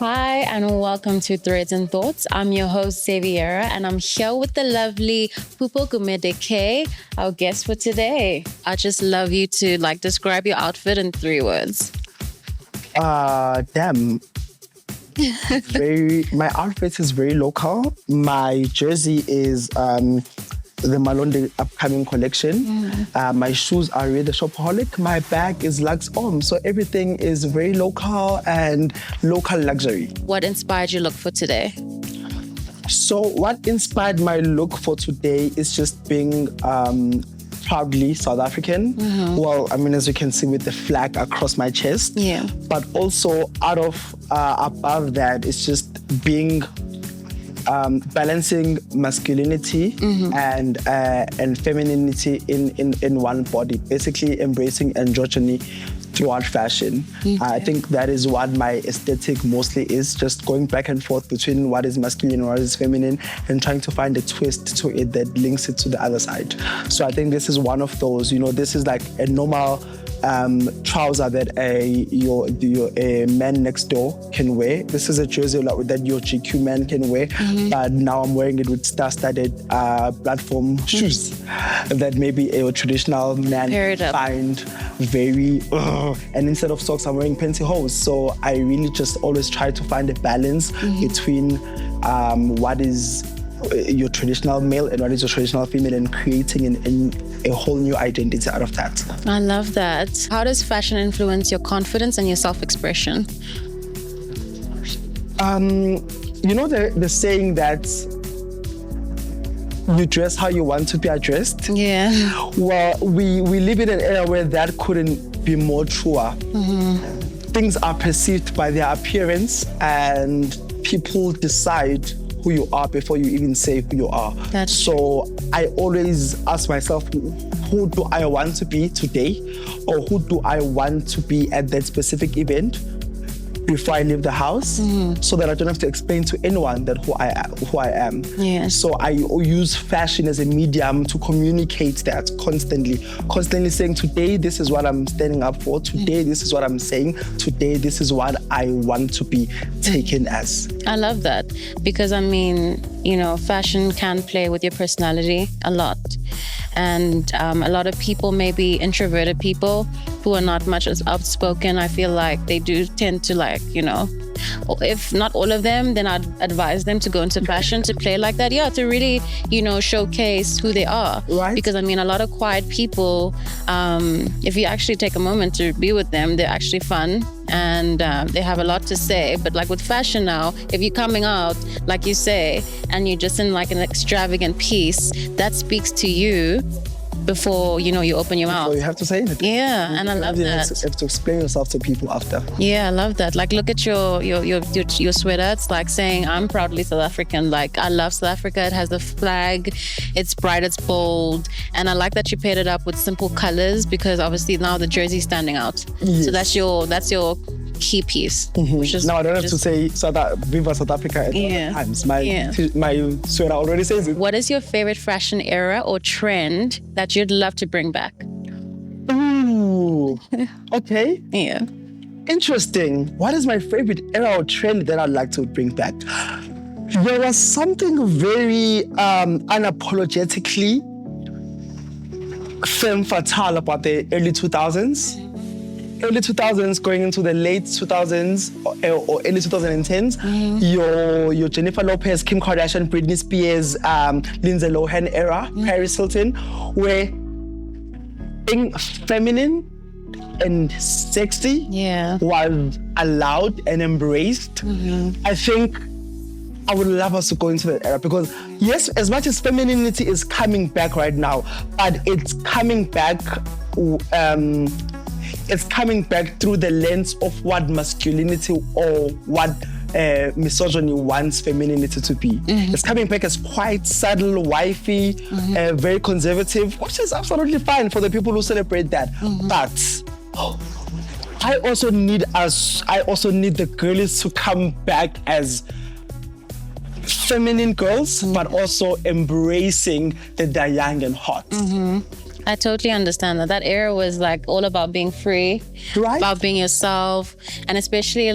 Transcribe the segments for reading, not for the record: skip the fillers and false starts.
Hi, and welcome to Threads and Thoughts. I'm your host, Xaviera, and I'm here with the lovely Phupho Gumede K, our guest for today. I just love you to describe your outfit in 3 words. Damn. My outfit is very local. My jersey is the Malonde upcoming collection. My shoes are really shopaholic. My bag is Lux Om. So everything is very local and local luxury. What inspired your look for today? So what inspired my look for today is just being proudly South African. Well, I mean, as you can see with the flag across my chest. Yeah. But also out of above that, it's just being balancing masculinity and femininity in one body, basically embracing androgyny throughout fashion. I think that is what my aesthetic mostly is, just going back and forth between what is masculine and what is feminine and trying to find a twist to it that links it to the other side. So I think this is one of those, this is like a normal trouser that a man next door can wear. This is a jersey that your GQ man can wear, but now I'm wearing it with star-studded platform shoes that maybe a traditional man find very and instead of socks I'm wearing pantyhose. So I really just always try to find a balance between what is your traditional male and what is your traditional female, and creating a whole new identity out of that. I love that. How does fashion influence your confidence and your self-expression? The saying that you dress how you want to be addressed. Yeah. Well, we live in an era where that couldn't be more truer. Things are perceived by their appearance, and people decide who you are before you even say who you are. So I always ask myself, who do I want to be today? Or who do I want to be at that specific event before I leave the house, so that I don't have to explain to anyone that who I am. Yeah. So I use fashion as a medium to communicate that constantly saying, today this is what I'm standing up for, today this is what I'm saying, today this is what I want to be taken as. I love that, because fashion can play with your personality a lot. And a lot of people, maybe introverted people who are not much as outspoken, I feel like they do tend to if not all of them, then I'd advise them to go into fashion to play like that. Yeah, to really, showcase who they are. Right. Because a lot of quiet people, if you actually take a moment to be with them, they're actually fun and they have a lot to say. But with fashion now, if you're coming out, like you say, and you're just in an extravagant piece, that speaks to you before you open your mouth. So you have to say it. Yeah, and I love that. You have to explain yourself to people after. Yeah, I love that. Look at your sweater. It's saying, I'm proudly South African. I love South Africa. It has the flag. It's bright, it's bold. And I like that you paired it up with simple colors, because obviously now the jersey's standing out. Yes. So that's your key piece. Now I don't have to say Viva South Africa at all times. My sweater already says it. What is your favorite fashion era or trend that you'd love to bring back? Ooh, okay. Yeah. Interesting. What is my favorite era or trend that I'd like to bring back? There was something very unapologetically femme fatale about the early 2000s. Early 2000s going into the late 2000s or early 2010s, your Jennifer Lopez, Kim Kardashian, Britney Spears, Lindsay Lohan era, Paris Hilton, where being feminine and sexy was allowed and embraced. I think I would love us to go into that era, because yes, as much as femininity is coming back right now, but it's coming back through the lens of what masculinity or what misogyny wants femininity to be. It's coming back as quite subtle, wifey, very conservative, which is absolutely fine for the people who celebrate that. But I also need the girlies to come back as feminine girls, but also embracing that they're young and hot. I totally understand that. That era was all about being free, right? About being yourself, and especially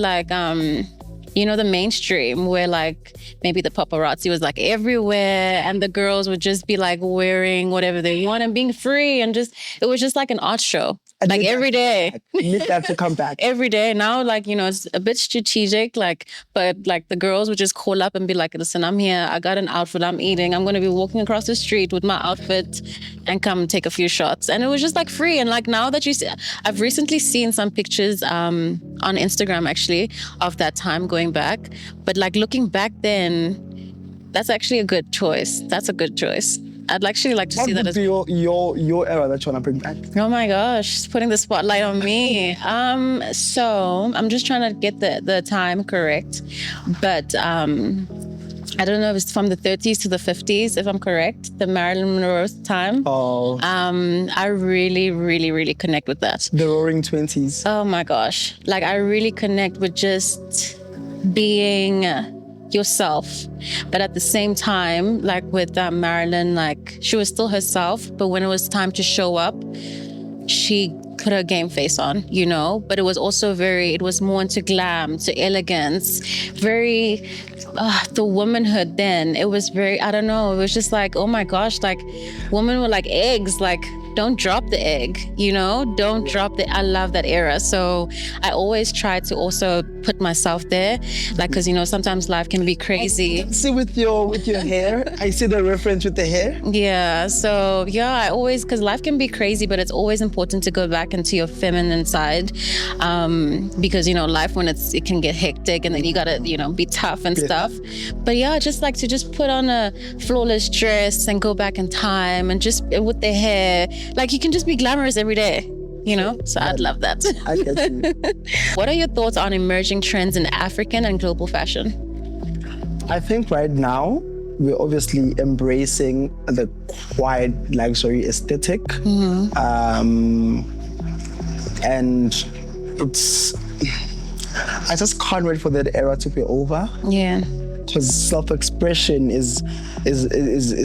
you know, the mainstream where like maybe the paparazzi was like everywhere and the girls would just be like wearing whatever they want and being free and just, it was just like an art show. Like every day. Need that to come back. Every day. Now, like, you know, it's a bit strategic, like, but like the girls would just call up and be like, listen, I'm here. I got an outfit. I'm eating. I'm going to be walking across the street with my outfit and come take a few shots. And it was just like free. And like now that you see, I've recently seen some pictures on Instagram actually of that time going back. But like looking back then, that's actually a good choice. That's a good choice. I'd actually like to see that as your era that you want to bring back. Oh my gosh, it's putting the spotlight on me. So I'm just trying to get the time correct, but I don't know if it's from the 30s to the 50s, if I'm correct, the Marilyn Monroe time. Oh. I really, really, really connect with that. The Roaring 20s. Oh my gosh, like I really connect with just being yourself, but at the same time, like with Marilyn, like she was still herself, but when it was time to show up, she put her game face on, you know, but it was also it was more into glam, to elegance, very the womanhood then. It was very, I don't know, it was just like, oh my gosh, like women were like eggs, like don't drop the egg, you know, don't drop the, I love that era. So I always try to also put myself there, like, cause you know, sometimes life can be crazy. See with your hair, I see the reference with the hair. Yeah, so yeah, I always, cause life can be crazy, but it's always important to go back into your feminine side, because you know, life when it can get hectic and then you gotta, you know, be tough and stuff. But yeah, just like to just put on a flawless dress and go back in time and just with the hair, like you can just be glamorous every day, you know? So I'd love that. I get you. What are your thoughts on emerging trends in African and global fashion? I think right now, we're obviously embracing the quiet luxury aesthetic. Mm-hmm. And it's, I just can't wait for that era to be over. Yeah. Because self-expression is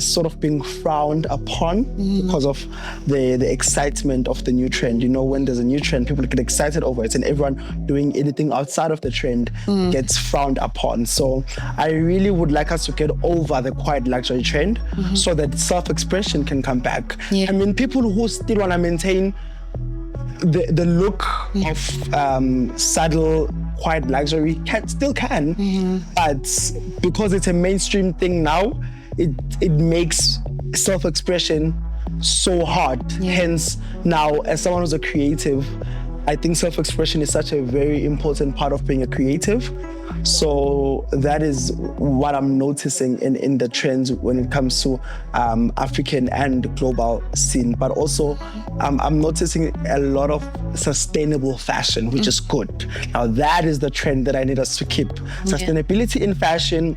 sort of being frowned upon because of the excitement of the new trend. You know, when there's a new trend, people get excited over it, and everyone doing anything outside of the trend gets frowned upon. So I really would like us to get over the quiet luxury trend so that self-expression can come back. Yeah. I mean, people who still want to maintain the look of subtle, quiet luxury still can, but because it's a mainstream thing now, it makes self-expression so hard. Yeah. Hence, now as someone who's a creative, I think self-expression is such a very important part of being a creative. So that is what I'm noticing in the trends when it comes to African and global scene. But also, I'm noticing a lot of sustainable fashion, which is good. Now that is the trend that I need us to keep. Sustainability in fashion.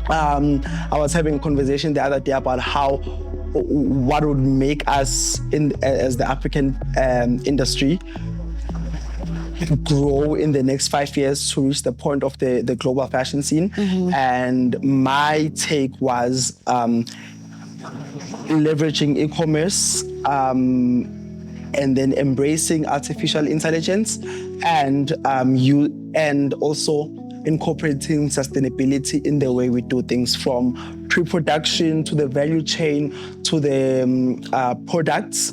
I was having a conversation the other day about what would make us as the African industry grow in the next 5 years to reach the point of the global fashion scene. And my take was leveraging e-commerce and then embracing artificial intelligence and also incorporating sustainability in the way we do things, from pre-production to the value chain to the products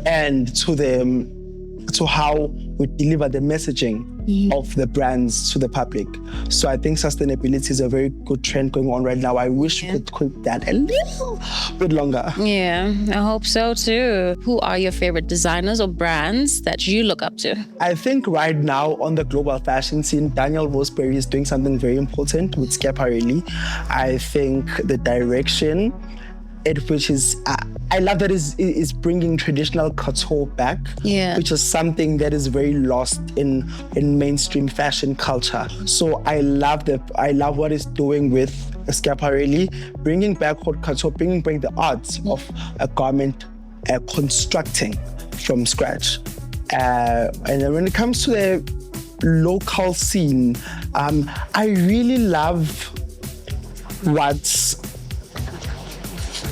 and to how we deliver the messaging of the brands to the public. So I think sustainability is a very good trend going on right now. I wish we could keep that a little bit longer. Yeah, I hope so too. Who are your favorite designers or brands that you look up to? I think right now on the global fashion scene, Daniel Roseberry is doing something very important with Schiaparelli. I think the direction which is, I love that is bringing traditional couture back, which is something that is very lost in mainstream fashion culture. So I love what it's doing with Schiaparelli, bringing back haute couture, bringing back the art of a garment, constructing from scratch. And then when it comes to the local scene, I really love what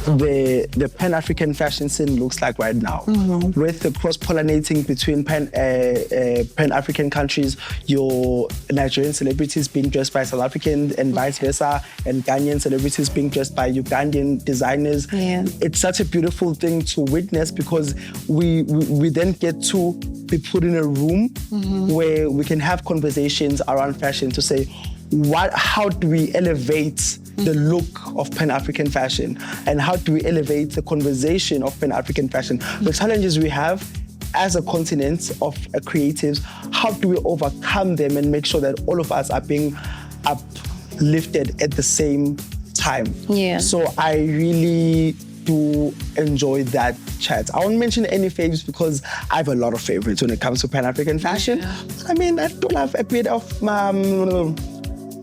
the Pan-African fashion scene looks like right now. With the cross-pollinating between Pan-African countries, your Nigerian celebrities being dressed by South African and vice versa, and Ghanaian celebrities being dressed by Ugandan designers. Yeah. It's such a beautiful thing to witness, because we then get to be put in a room where we can have conversations around fashion to say, how do we elevate the look of Pan-African fashion, and how do we elevate the conversation of Pan-African fashion? The challenges we have as a continent of creatives, how do we overcome them and make sure that all of us are being uplifted at the same time? Yeah. So I really do enjoy that chat. I won't mention any favorites because I have a lot of favorites when it comes to Pan-African fashion. Yeah. I mean, I do love a bit of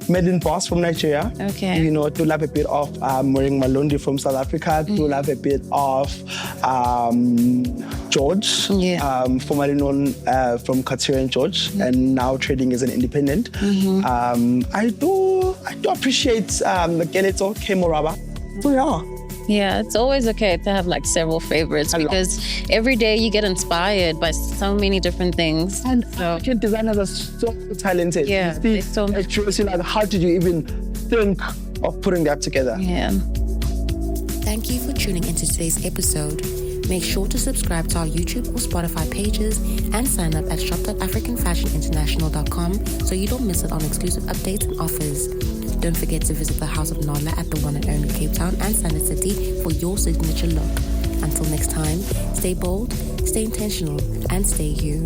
Medlin Boss from Nigeria. Okay. You know, to love a bit of Moring Malondi from South Africa. To love a bit of George, formerly known from Katsira and George, and now trading as an independent. I do appreciate the Geleto K Moraba. So yeah. Yeah, it's always okay to have like several favorites, because every day you get inspired by so many different things. And African designers are so talented. Yeah, you see, it shows you like, how did you even think of putting that together? Yeah. Thank you for tuning into today's episode. Make sure to subscribe to our YouTube or Spotify pages and sign up at shop.africanfashioninternational.com so you don't miss out on exclusive updates and offers. Don't forget to visit the House of Nola at the one and only Cape Town and Sandton City for your signature look. Until next time, stay bold, stay intentional, and stay you.